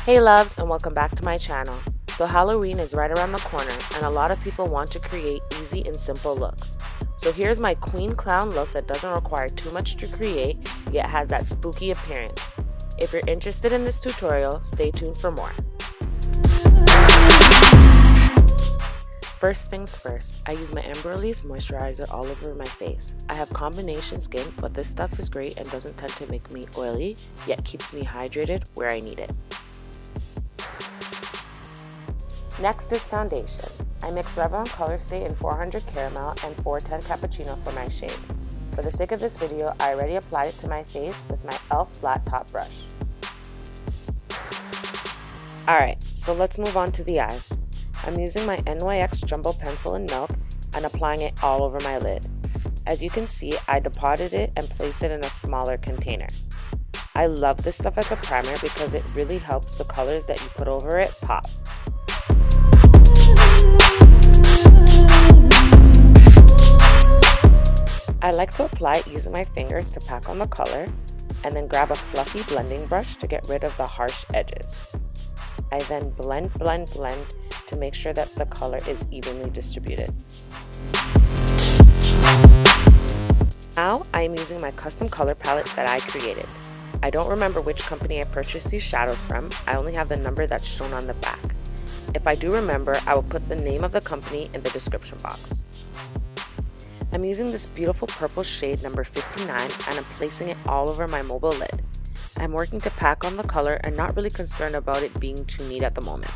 Hey loves, and welcome back to my channel. So Halloween is right around the corner and a lot of people want to create easy and simple looks. So here's my queen clown look that doesn't require too much to create, yet has that spooky appearance. If you're interested in this tutorial, stay tuned for more. First things first, I use my Embroylisse Moisturizer all over my face. I have combination skin, but this stuff is great and doesn't tend to make me oily, yet keeps me hydrated where I need it. Next is foundation. I mix Revlon ColorStay in 400 Caramel and 410 Cappuccino for my shade. For the sake of this video, I already applied it to my face with my e.l.f. flat top brush. Alright, so let's move on to the eyes. I'm using my NYX Jumbo Pencil in Milk and applying it all over my lid. As you can see, I depotted it and placed it in a smaller container. I love this stuff as a primer because it really helps the colors that you put over it pop. I like to apply it using my fingers to pack on the color and then grab a fluffy blending brush to get rid of the harsh edges. I then blend to make sure that the color is evenly distributed. Now I am using my custom color palette that I created. I don't remember which company I purchased these shadows from. I only have the number that's shown on the back. If I do remember, I will put the name of the company in the description box. I'm using this beautiful purple shade number 59 and I'm placing it all over my mobile lid. I'm working to pack on the color and not really concerned about it being too neat at the moment.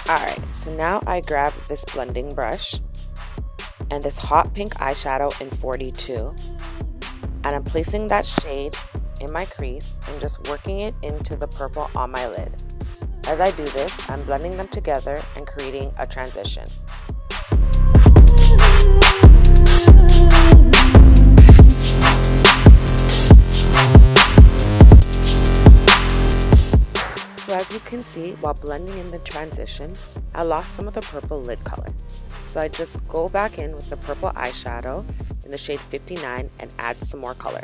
Alright, so now I grab this blending brush and this hot pink eyeshadow in 42. And I'm placing that shade in my crease and just working it into the purple on my lid. As I do this, I'm blending them together and creating a transition. So as you can see, while blending in the transition, I lost some of the purple lid color. So I just go back in with the purple eyeshadow in the shade 59 and add some more color.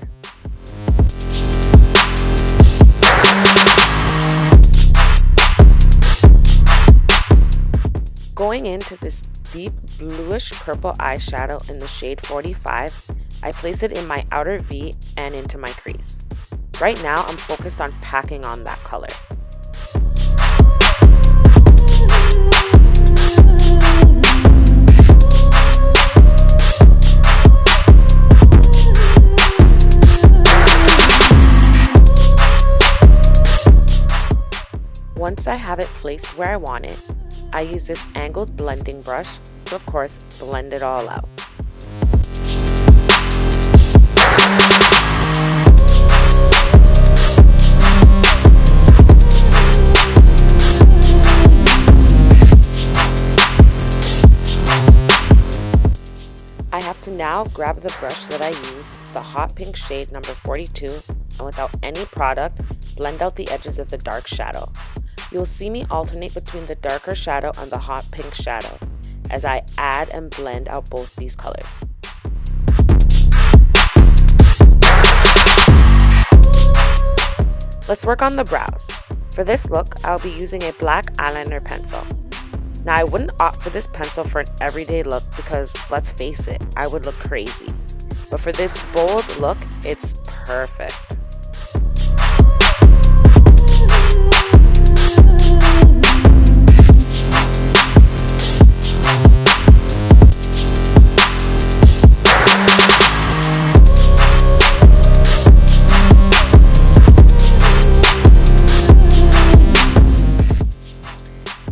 Going into this deep bluish purple eyeshadow in the shade 45, I place it in my outer V and into my crease. Right now I'm focused on packing on that color. Once I have it placed where I want it, I use this angled blending brush to, of course, blend it all out. I have to now grab the brush that I use, the hot pink shade number 42, and without any product, blend out the edges of the dark shadow. You'll see me alternate between the darker shadow and the hot pink shadow as I add and blend out both these colors. Let's work on the brows. For this look, I'll be using a black eyeliner pencil. Now I wouldn't opt for this pencil for an everyday look because, let's face it, I would look crazy. But for this bold look, it's perfect.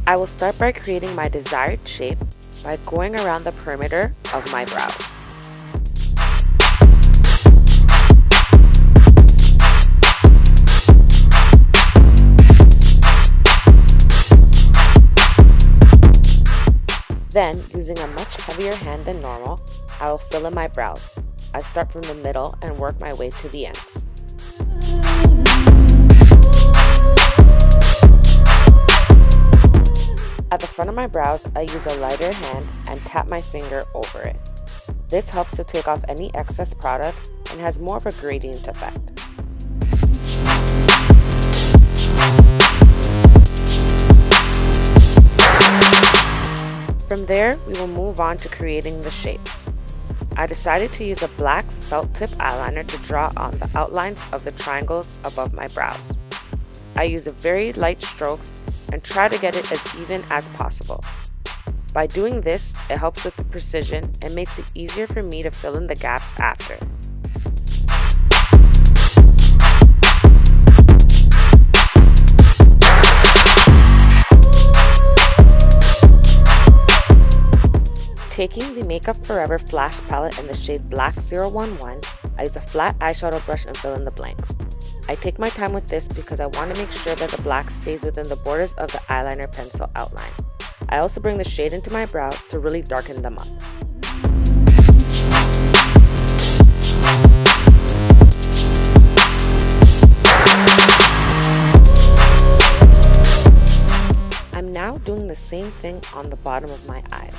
I will start by creating my desired shape by going around the perimeter of my brows. Then, using a much heavier hand than normal, I will fill in my brows. I start from the middle and work my way to the ends. At the front of my brows, I use a lighter hand and tap my finger over it. This helps to take off any excess product and has more of a gradient effect. From there, we will move on to creating the shapes. I decided to use a black felt tip eyeliner to draw on the outlines of the triangles above my brows. I use a very light strokes and try to get it as even as possible. By doing this, it helps with the precision and makes it easier for me to fill in the gaps after. Taking the Makeup Forever Flash Palette in the shade Black 011, I use a flat eyeshadow brush and fill in the blanks. I take my time with this because I want to make sure that the black stays within the borders of the eyeliner pencil outline. I also bring the shade into my brows to really darken them up. I'm now doing the same thing on the bottom of my eyes.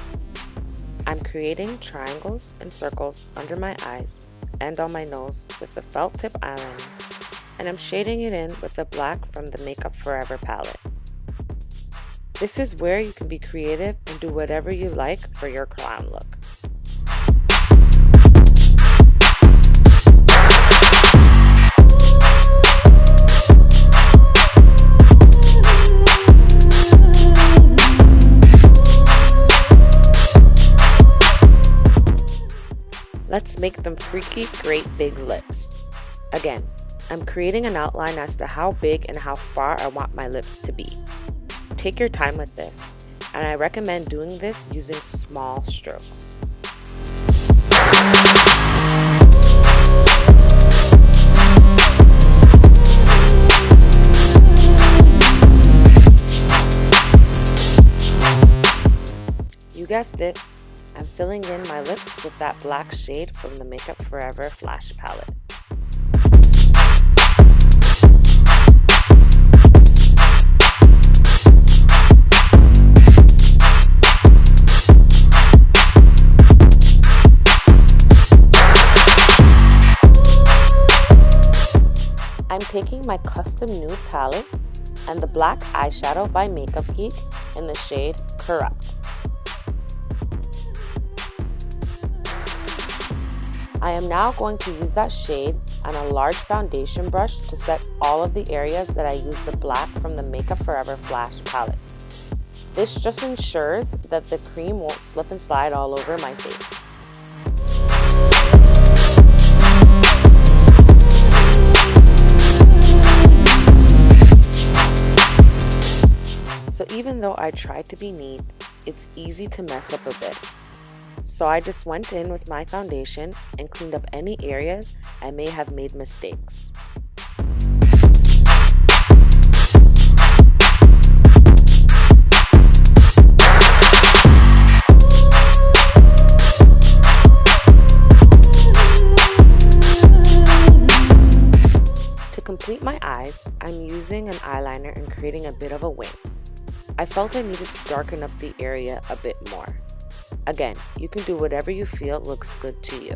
I'm creating triangles and circles under my eyes and on my nose with the felt tip eyeliner, and I'm shading it in with the black from the Makeup Forever palette. This is where you can be creative and do whatever you like for your clown look. Let's make them freaky, great big lips. Again, I'm creating an outline as to how big and how far I want my lips to be. Take your time with this, and I recommend doing this using small strokes. You guessed it. I'm filling in my lips with that black shade from the Makeup Forever Flash palette. I'm taking my custom nude palette and the black eyeshadow by Makeup Geek in the shade Corrupt. I am now going to use that shade on a large foundation brush to set all of the areas that I used the black from the Makeup Forever Flash palette. This just ensures that the cream won't slip and slide all over my face. So even though I tried to be neat, it's easy to mess up a bit. So I just went in with my foundation and cleaned up any areas I may have made mistakes. To complete my eyes, I'm using an eyeliner and creating a bit of a wing. I felt I needed to darken up the area a bit more. Again, you can do whatever you feel looks good to you.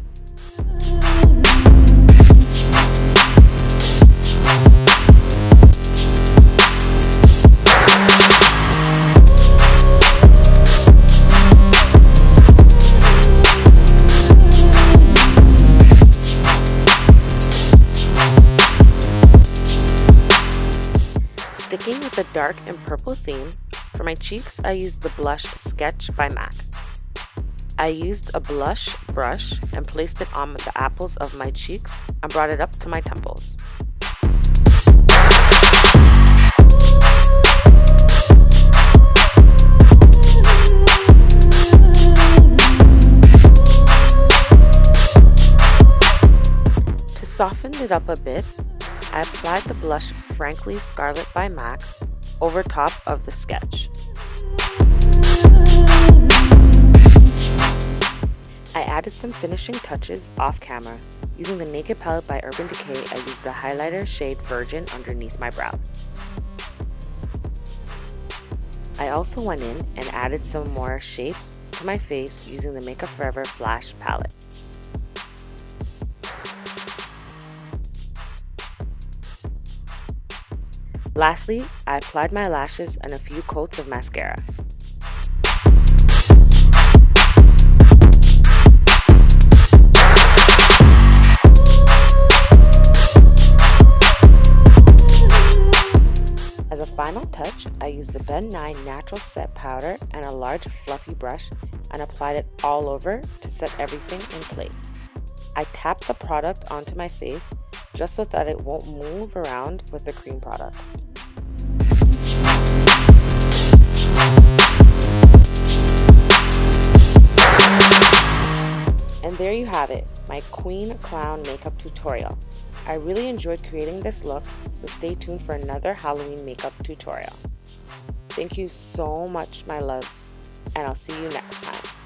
Sticking with the dark and purple theme, for my cheeks I used the blush Sketch by MAC. I used a blush brush and placed it on the apples of my cheeks and brought it up to my temples. To soften it up a bit, I applied the blush Frankly Scarlet by MAC over top of the sketch. I added some finishing touches off camera. Using the Naked palette by Urban Decay, I used the highlighter shade Virgin underneath my brows. I also went in and added some more shapes to my face using the Makeup Forever Flash palette. Lastly, I applied my lashes and a few coats of mascara. As a final touch, I used the L.N.E Natural Set Powder and a large fluffy brush and applied it all over to set everything in place. I tapped the product onto my face just so that it won't move around with the cream product. And there you have it, my Queen Clown makeup tutorial. I really enjoyed creating this look, so stay tuned for another Halloween makeup tutorial. Thank you so much, my loves, and I'll see you next time.